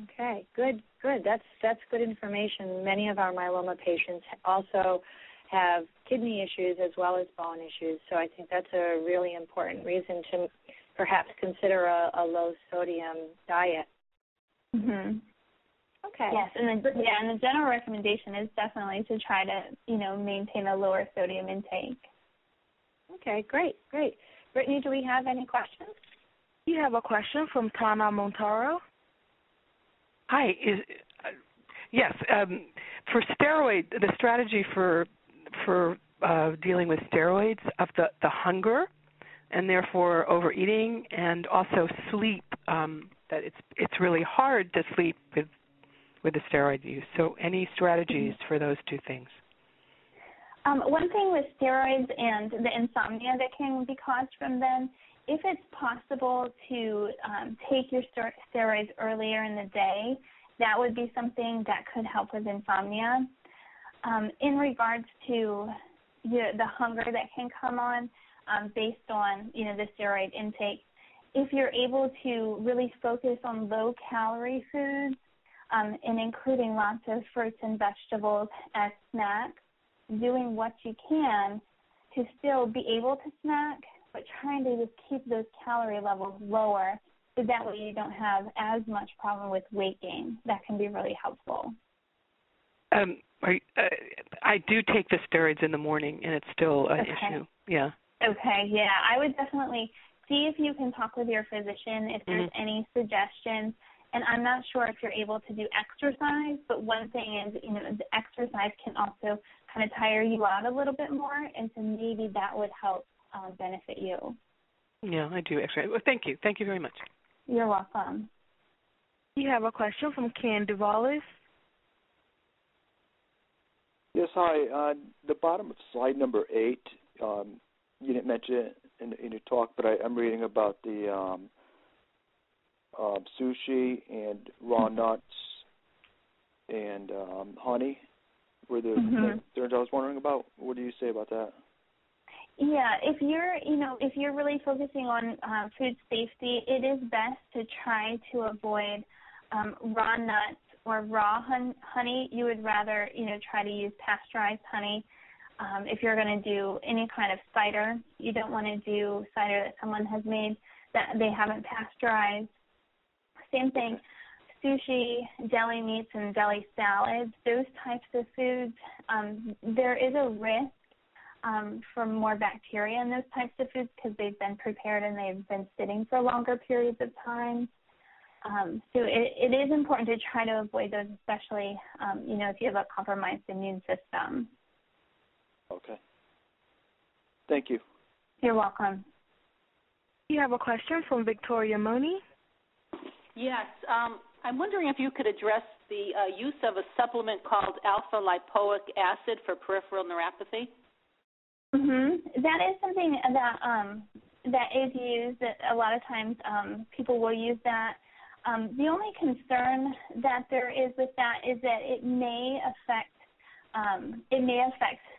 Okay, good. That's good information. Many of our myeloma patients also have kidney issues as well as bone issues, so I think that's a really important reason to perhaps consider a low sodium diet. Mm-hmm. Okay. Yes, and the general recommendation is definitely to try to, maintain a lower sodium intake. Okay, great. Brittany, do we have any questions? You have a question from Tana Montaro. Hi. Yes. For steroid, the strategy for dealing with steroids of the hunger and therefore overeating and also sleep, that it's really hard to sleep with the steroid use. So any strategies for those two things? One thing with steroids and the insomnia that can be caused from them, if it's possible to take your steroids earlier in the day, that would be something that could help with insomnia. In regards to the hunger that can come on based on, the steroid intake, if you're able to really focus on low-calorie foods and including lots of fruits and vegetables as snacks, doing what you can to still be able to snack, but trying to just keep those calorie levels lower so that way you don't have as much problem with weight gain. That can be really helpful. I do take the steroids in the morning, and it's still an issue. Yeah. Okay, yeah. I would definitely see if you can talk with your physician if there's any suggestions. And I'm not sure if you're able to do exercise, but one thing is, the exercise can also kind of tire you out a little bit more, and so maybe that would help benefit you. Yeah, I do exercise. Well, thank you. Thank you very much. You're welcome. You have a question from Ken Duvalis. Yes, hi. The bottom of slide number 8, you didn't mention it in your talk, but I'm reading about the sushi and raw nuts and honey were the concerns I was wondering about. What do you say about that? Yeah, if you're really focusing on food safety, it is best to try to avoid raw nuts or raw honey. You would rather, try to use pasteurized honey. If you're going to do any kind of cider, you don't want to do cider that someone has made that they haven't pasteurized. Same thing, sushi, deli meats, and deli salads, those types of foods, there is a risk for more bacteria in those types of foods because they've been prepared and they've been sitting for longer periods of time. So it is important to try to avoid those, especially, if you have a compromised immune system. Okay. Thank you. You're welcome. You have a question from Victoria Mooney. Yes. I'm wondering if you could address the use of a supplement called alpha-lipoic acid for peripheral neuropathy. That is something that is used. That a lot of times people will use that. The only concern that there is with that is that it may affect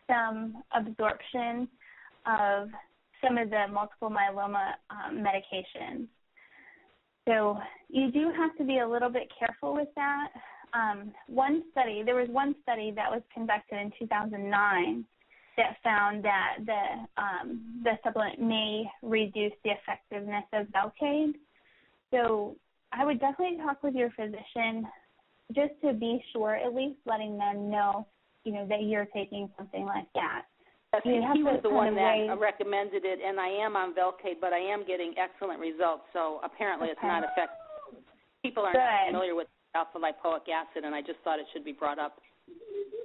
some absorption of some of the multiple myeloma medications. So you do have to be a little bit careful with that. There was one study that was conducted in 2009 that found that the supplement may reduce the effectiveness of Velcade. So I would definitely talk with your physician just to be sure, at least letting them know, that you're taking something like that. He was the one that recommended it, and I am on Velcade, but I am getting excellent results. So apparently it's not effective. People are not familiar with alpha-lipoic acid, and I just thought it should be brought up.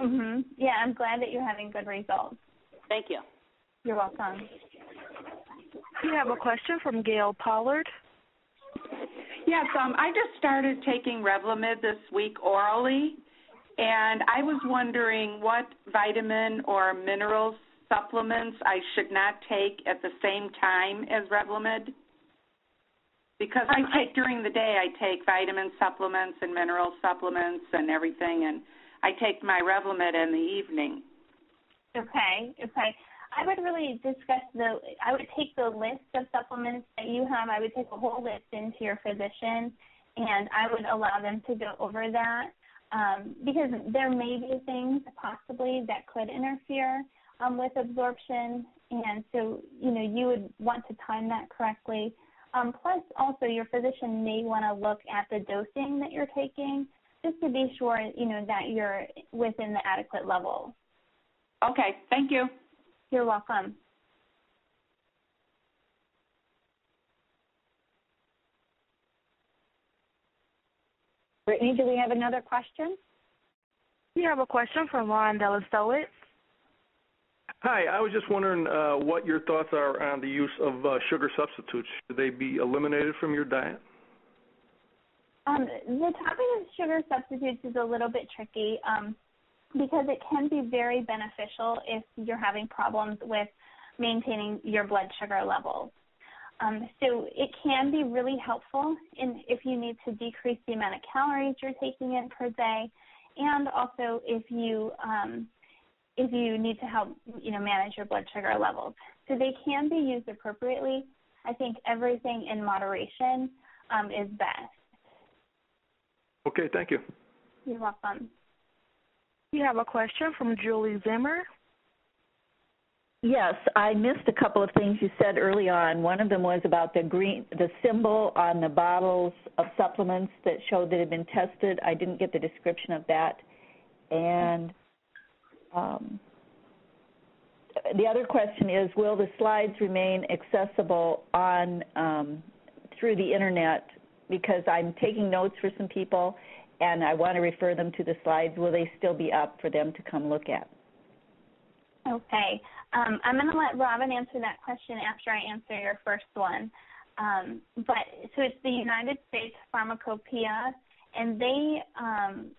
Yeah, I'm glad that you're having good results. Thank you. You're welcome. You have a question from Gail Pollard. Yes, I just started taking Revlimid this week orally, and I was wondering what vitamin or mineral supplements I should not take at the same time as Revlimid. Because during the day, I take vitamin supplements and mineral supplements and everything, and I take my Revlimid in the evening. Okay. I would really I would take the list of supplements that you have. I would take a whole list into your physician, and I would allow them to go over that because there may be things possibly that could interfere with absorption, and so, you would want to time that correctly. Plus, also, your physician may want to look at the dosing that you're taking just to be sure, that you're within the adequate level. Okay, thank you. You're welcome. Brittany, do we have another question? We have a question from Ron Delastowitz. Hi, I was just wondering what your thoughts are on the use of sugar substitutes. Should they be eliminated from your diet? The topic of sugar substitutes is a little bit tricky because it can be very beneficial if you're having problems with maintaining your blood sugar levels. So it can be really helpful if you need to decrease the amount of calories you're taking in per day, and also if you need to help manage your blood sugar levels. So they can be used appropriately. I think everything in moderation is best. Okay, thank you. You're welcome. You have a question from Julie Zimmer. Yes, I missed a couple of things you said early on. One of them was about the symbol on the bottles of supplements that showed that it had been tested. I didn't get the description of that. And the other question is, will the slides remain accessible on through the Internet? Because I'm taking notes for some people, and I want to refer them to the slides. Will they still be up for them to come look at? Okay. I'm going to let Robin answer that question after I answer your first one. So it's the United States Pharmacopoeia, and they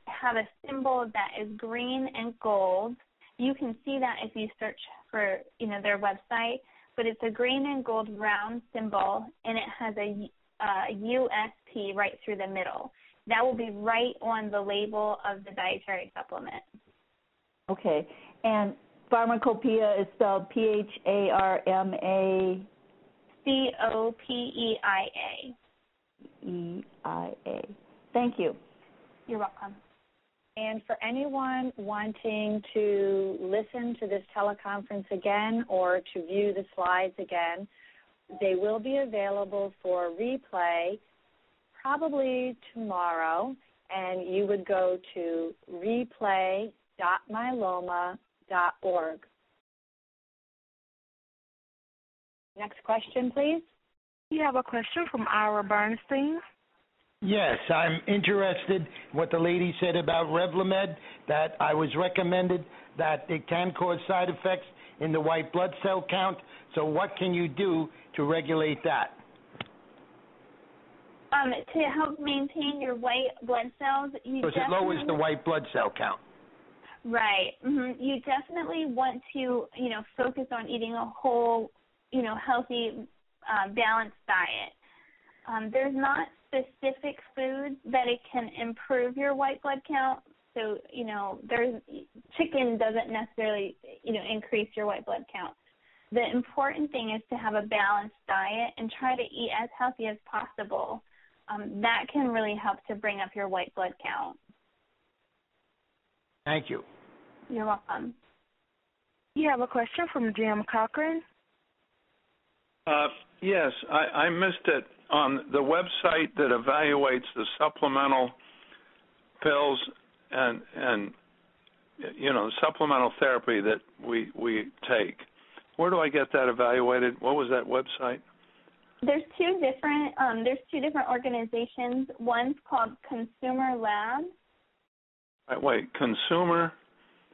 have a symbol that is green and gold. You can see that if you search for their website, but it's a green and gold round symbol, and it has a USP right through the middle. That will be right on the label of the dietary supplement. Okay. And Pharmacopoeia is spelled Pharmacopeia. EIA. Thank you. You're welcome. And for anyone wanting to listen to this teleconference again or to view the slides again, They will be available for replay probably tomorrow, and you would go to replay.myeloma.org. Next question, please. You have a question from Ira Bernstein. Yes, I'm interested in what the lady said about Revlimid, that I was recommended that it can cause side effects in the white blood cell count. So what can you do to regulate that? To help maintain your white blood cells, because it lowers the white blood cell count. Right. Mm-hmm. You definitely want to, focus on eating a whole, healthy, balanced diet. There's not specific foods that it can improve your white blood count. So, chicken doesn't necessarily, increase your white blood count. The important thing is to have a balanced diet and try to eat as healthy as possible. That can really help to bring up your white blood count. Thank you. You're welcome. You have a question from Jim Cochran? Yes, I missed it. On the website that evaluates the supplemental pills and supplemental therapy that we take, where do I get that evaluated? What was that website? There's two different organizations. One's called Consumer Labs. Wait, Consumer?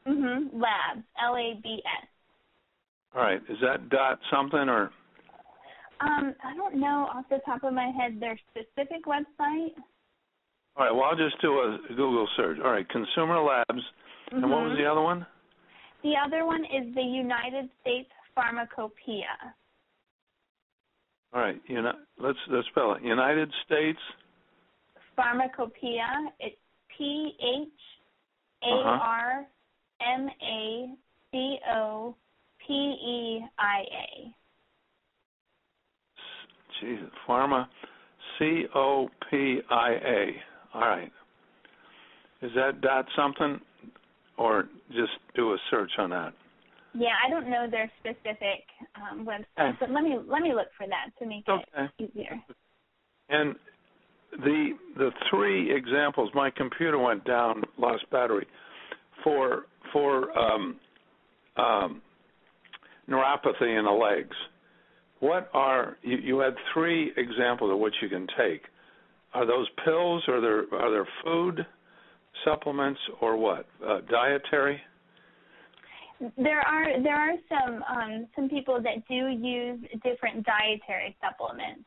Labs, LABS. All right, is that dot something or? I don't know off the top of my head their specific website. All right, well, I'll just do a Google search. All right, Consumer Labs. And what was the other one? The other one is the United States Pharmacopoeia. All right, let's spell it. United States Pharmacopoeia. It's PHARMACOPEIA. Jesus, Pharma, COPIA. All right. Is that dot something, or just do a search on that? Yeah, I don't know their specific website, but let me look for that to make it easier. And the three examples, my computer went down, lost battery, for neuropathy in the legs. What are you had three examples of what you can take? Are those pills, or are there food supplements, or what? Dietary? There are some people that do use different dietary supplements.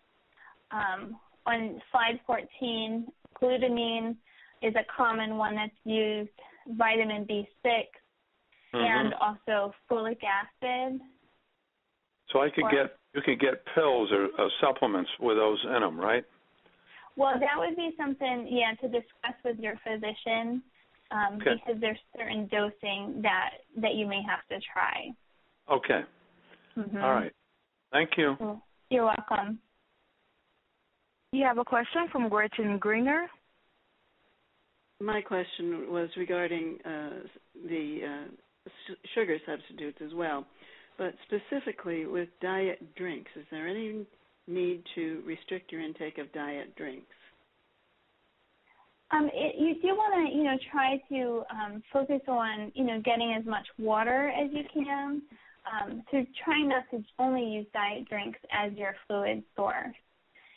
On slide 14, glutamine is a common one that's used, vitamin B6, and also folic acid. So you could get pills or supplements with those in them, right? Well, that would be something, to discuss with your physician, because there's certain dosing that you may have to try. Okay. All right. Thank you. You're welcome. You have a question from Gretchen Gringer? My question was regarding the sugar substitutes as well, but specifically with diet drinks. Is there any need to restrict your intake of diet drinks? You do want to, try to focus on, getting as much water as you can. So try not to only use diet drinks as your fluid source.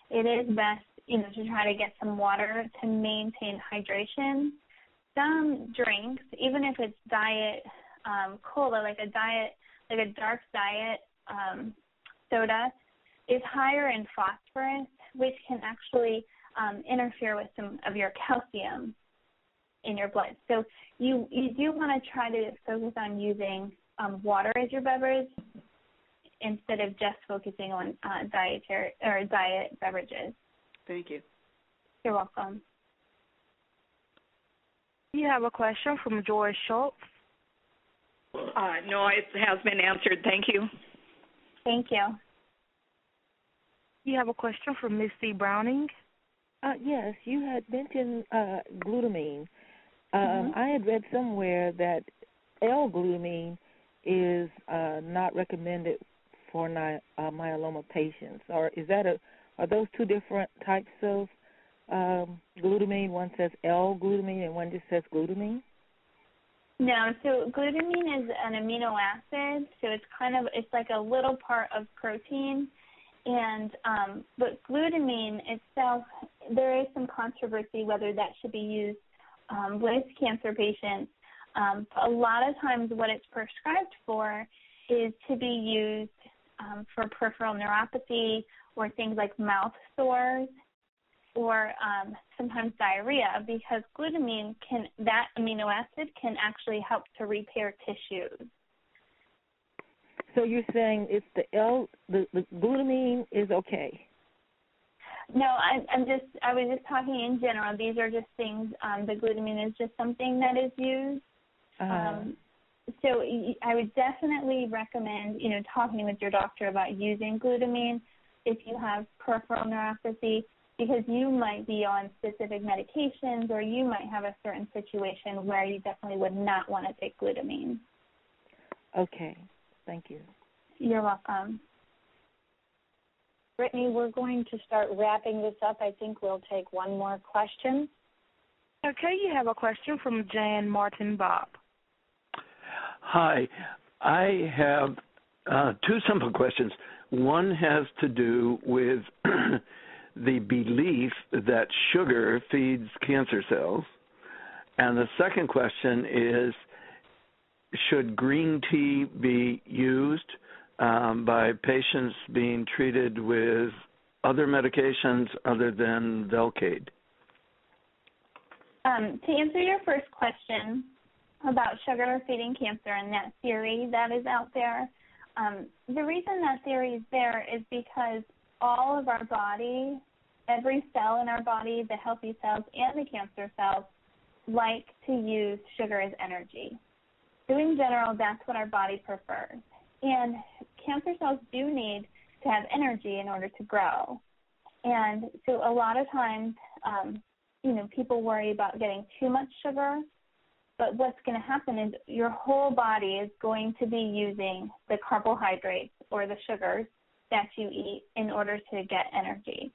It is best, to try to get some water to maintain hydration. Some drinks, even if it's diet cola, like a dark diet soda, is higher in phosphorus, which can actually interfere with some of your calcium in your blood. So you do want to try to focus on using water as your beverage instead of just focusing on diet beverages. Thank you. You're welcome. You have a question from Joy Schultz? No, it has been answered. Thank you. Thank you. You have a question from Misty Browning? Yes, you had mentioned glutamine. I had read somewhere that L-glutamine is not recommended for myeloma patients, or are those two different types of glutamine? One says L-glutamine and one just says glutamine? No, so glutamine is an amino acid, so it's like a little part of protein. And but glutamine itself, there is some controversy whether that should be used with cancer patients. A lot of times what it's prescribed for is to be used for peripheral neuropathy or things like mouth sores or sometimes diarrhea, because glutamine that amino acid can actually help to repair tissues. So you're saying it's the glutamine is okay? No, I was just talking in general. These are just things. The glutamine is just something that is used. So I would definitely recommend, talking with your doctor about using glutamine if you have peripheral neuropathy, because you might be on specific medications or you might have a certain situation where you definitely would not want to take glutamine. Okay. Thank you. You're welcome. Brittany, we're going to start wrapping this up. I think we'll take one more question. Okay, you have a question from Jan Martin Bob. Hi. I have two simple questions. One has to do with the belief that sugar feeds cancer cells. And the second question is, should green tea be used by patients being treated with other medications other than Velcade? To answer your first question about sugar feeding cancer and that theory that is out there, the reason that theory is there is because all of our body, every cell in our body, the healthy cells and the cancer cells, like to use sugar as energy. So in general, that's what our body prefers. And cancer cells do need to have energy in order to grow. And so a lot of times, people worry about getting too much sugar, but what's going to happen is your whole body is going to be using the carbohydrates or the sugars that you eat in order to get energy.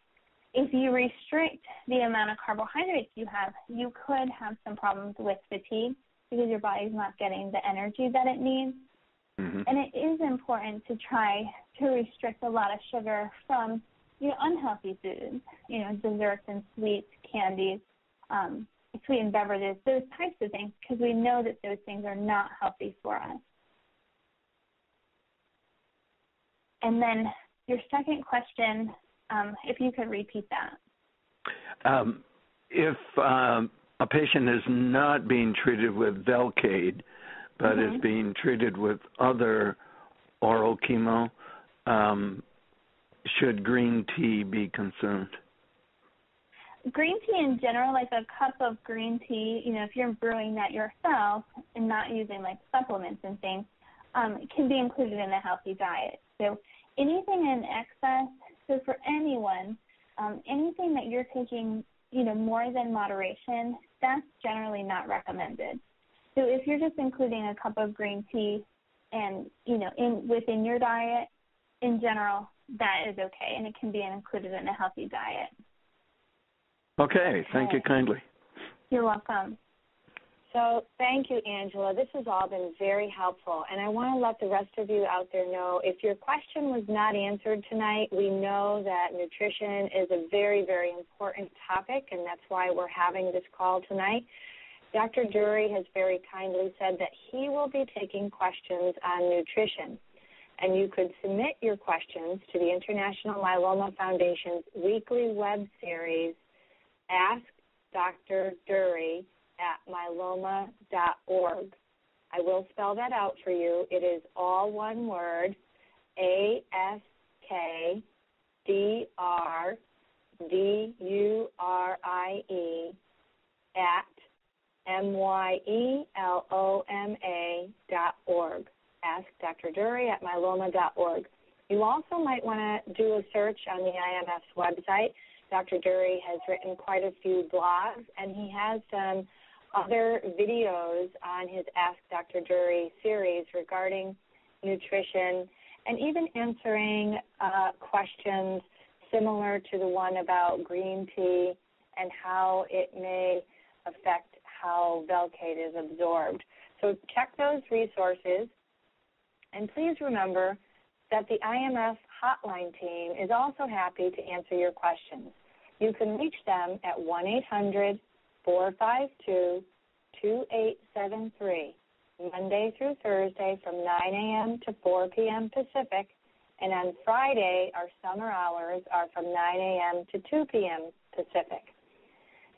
If you restrict the amount of carbohydrates you have, you could have some problems with fatigue because your body's not getting the energy that it needs. Mm-hmm. And it is important to try to restrict a lot of sugar from, unhealthy foods, desserts and sweets, candies, sweetened beverages, those types of things, because we know that those things are not healthy for us. And then your second question, if you could repeat that. If a patient is not being treated with Velcade, but is being treated with other oral chemo, should green tea be consumed? Green tea in general, like a cup of green tea, if you're brewing that yourself and not using like supplements and things, can be included in a healthy diet. So anything in excess, so for anyone, anything that you're taking, more than moderation, that's generally not recommended. So if you're just including a cup of green tea and, within your diet, in general, that is okay, and it can be included in a healthy diet. Okay, thank you kindly. You're welcome. So thank you, Angela. This has all been very helpful, and I want to let the rest of you out there know if your question was not answered tonight, we know that nutrition is a very, very important topic, and that's why we're having this call tonight. Dr. Dury has very kindly said that he will be taking questions on nutrition, and you could submit your questions to the International Myeloma Foundation's weekly web series, Ask Dr. Dury at myeloma.org. I will spell that out for you. It is all one word, AskDRDURIE at myeloma.org. Ask Dr. Dury at myeloma.org. You also might want to do a search on the IMF's website. Dr. Dury has written quite a few blogs, and he has some other videos on his Ask Dr. Dury series regarding nutrition and even answering questions similar to the one about green tea and how it may affect how Velcade is absorbed. So check those resources, and please remember that the IMS hotline team is also happy to answer your questions. You can reach them at 1-800-452-2873, Monday through Thursday from 9 a.m. to 4 p.m. Pacific, and on Friday, our summer hours are from 9 a.m. to 2 p.m. Pacific.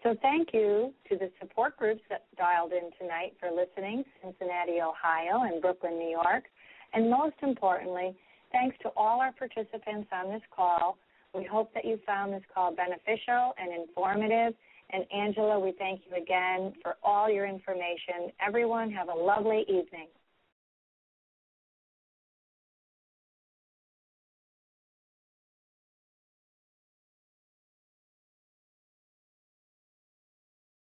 So thank you to the support groups that dialed in tonight for listening, Cincinnati, Ohio, and Brooklyn, New York. And most importantly, thanks to all our participants on this call. We hope that you found this call beneficial and informative. And Angela, we thank you again for all your information. Everyone, have a lovely evening.